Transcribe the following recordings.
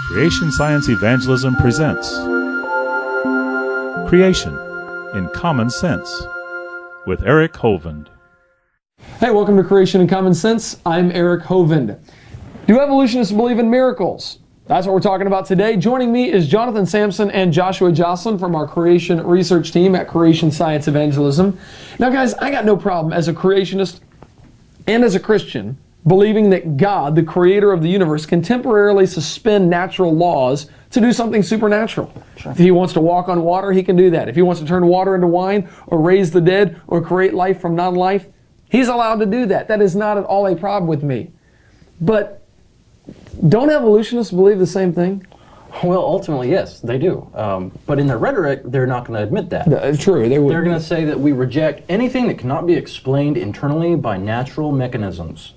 Creation Science Evangelism presents Creation in Common Sense with Eric Hovind. Hey, welcome to Creation in Common Sense. I'm Eric Hovind. Do evolutionists believe in miracles? That's what we're talking about today. Joining me is Jonathan Sampson and Joshua Joscelyn from our creation research team at Creation Science Evangelism. Now guys, I got no problem as a creationist and as a Christian believing that God, the creator of the universe, can temporarily suspend natural laws to do something supernatural. Sure. If he wants to walk on water, he can do that. If he wants to turn water into wine or raise the dead or create life from non-life, he's allowed to do that. That is not at all a problem with me. But don't evolutionists believe the same thing? Well, ultimately, yes, they do. But in their rhetoric, they're not going to admit that. It's true. They're going to say that we reject anything that cannot be explained internally by natural mechanisms.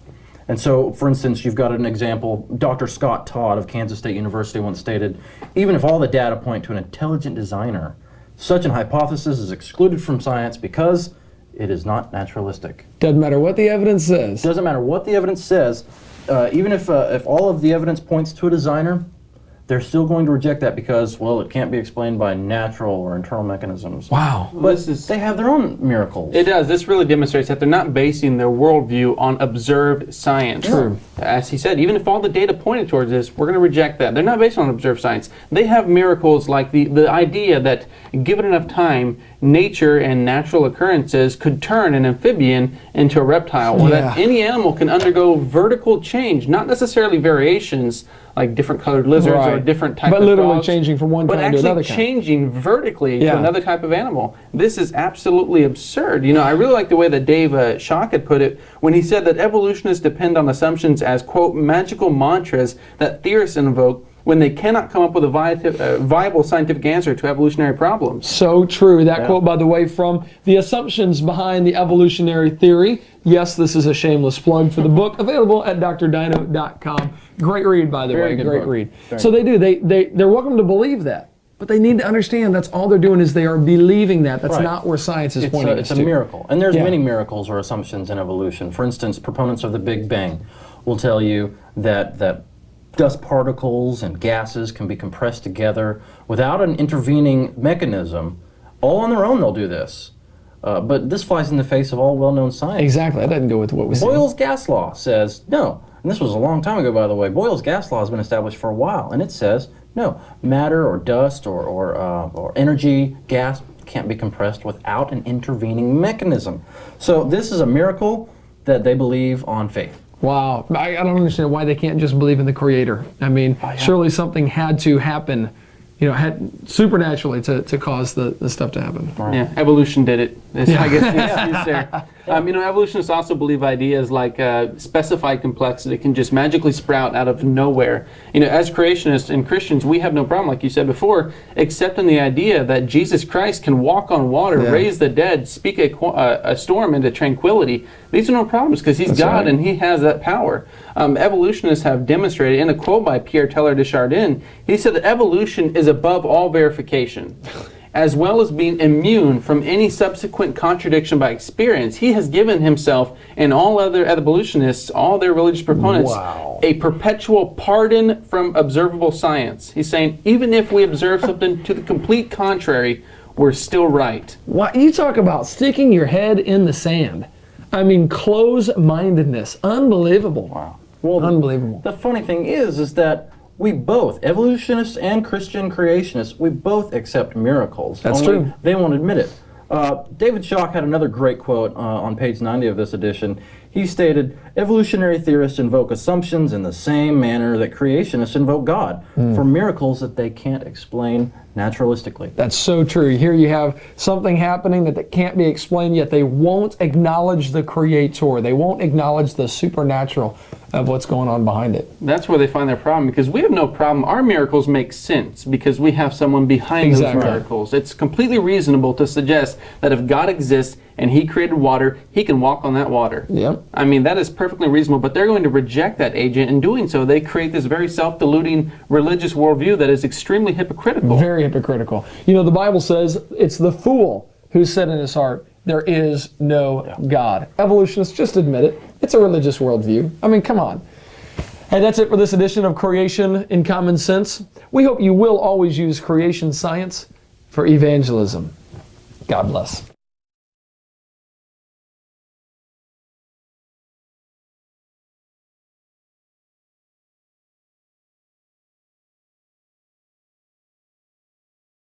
And so, for instance, you've got an example. Dr. Scott Todd of Kansas State University once stated, even if all the data point to an intelligent designer, such an hypothesis is excluded from science because it is not naturalistic. Doesn't matter what the evidence says. Doesn't matter what the evidence says. Even if all of the evidence points to a designer, they're still going to reject that because, well, it can't be explained by natural or internal mechanisms. Wow. But they have their own miracles. It does. This really demonstrates that they're not basing their worldview on observed science. True. As he said, even if all the data pointed towards this, we're going to reject that. They're not based on observed science. They have miracles like the idea that, given enough time, nature and natural occurrences could turn an amphibian into a reptile, or that any animal can undergo vertical change, not necessarily variations, like different colored lizards or different type of dogs. But literally changing from one kind to another kind. But actually changing vertically to another type of animal. This is absolutely absurd. You know, I really like the way that Dave Schock had put it when he said that evolutionists depend on assumptions as, quote, magical mantras that theorists invoke when they cannot come up with a viable scientific answer to evolutionary problems. So true. That quote, by the way, from the assumptions behind the evolutionary theory. Yes, this is a shameless plug for the book, available at drdino.com. Great read, by the way. Great read. So they do. They're welcome to believe that. But they need to understand that's all they're doing is they are believing that. That's not where science is pointing us to. It's a miracle. And there's many miracles or assumptions in evolution. For instance, proponents of the Big Bang will tell you that dust particles and gases can be compressed together without an intervening mechanism. All on their own they'll do this. But this flies in the face of all well-known science. Exactly. That doesn't go with what we see. Boyle's gas law says no. And this was a long time ago, by the way. Boyle's gas law has been established for a while, and it says no. Matter or dust or energy, gas can't be compressed without an intervening mechanism. So this is a miracle that they believe on faith. Wow. I don't understand why they can't just believe in the Creator. I mean, surely something had to happen, had supernaturally to cause the stuff to happen. Right. Yeah, evolution did it. I guess it's there. Evolutionists also believe ideas like specified complexity can just magically sprout out of nowhere. As creationists and Christians, we have no problem, like you said before, accepting the idea that Jesus Christ can walk on water, raise the dead, speak a storm into tranquility. These are no problems because He's God and He has that power. Evolutionists have demonstrated, in a quote by Pierre Teilhard de Chardin, he said that evolution is above all verification. As well as being immune from any subsequent contradiction by experience, He has given Himself and all other evolutionists, all their religious proponents, a perpetual pardon from observable science. He's saying, even if we observe something to the complete contrary, we're still right. What you talk about sticking your head in the sand. I mean, close-mindedness. Unbelievable. Wow. Well, unbelievable. The funny thing is that we both, evolutionists and Christian creationists, we both accept miracles. That's true. They won't admit it. David Schock had another great quote on page 90 of this edition. He stated, evolutionary theorists invoke assumptions in the same manner that creationists invoke God for miracles that they can't explain naturalistically. That's so true. Here you have something happening that can't be explained, yet they won't acknowledge the Creator. They won't acknowledge the supernatural of what's going on behind it. That's where they find their problem, because we have no problem. Our miracles make sense because we have someone behind those miracles. It's completely reasonable to suggest that if God exists and He created water, He can walk on that water. Yep. I mean, that is perfectly reasonable, but they're going to reject that agent. In doing so, they create this very self-deluding religious worldview that is extremely hypocritical. Very hypocritical. The Bible says it's the fool who said in his heart, there is no God. Evolutionists just admit it. It's a religious worldview. I mean, come on. Hey, that's it for this edition of Creation in Common Sense. We hope you will always use creation science for evangelism. God bless.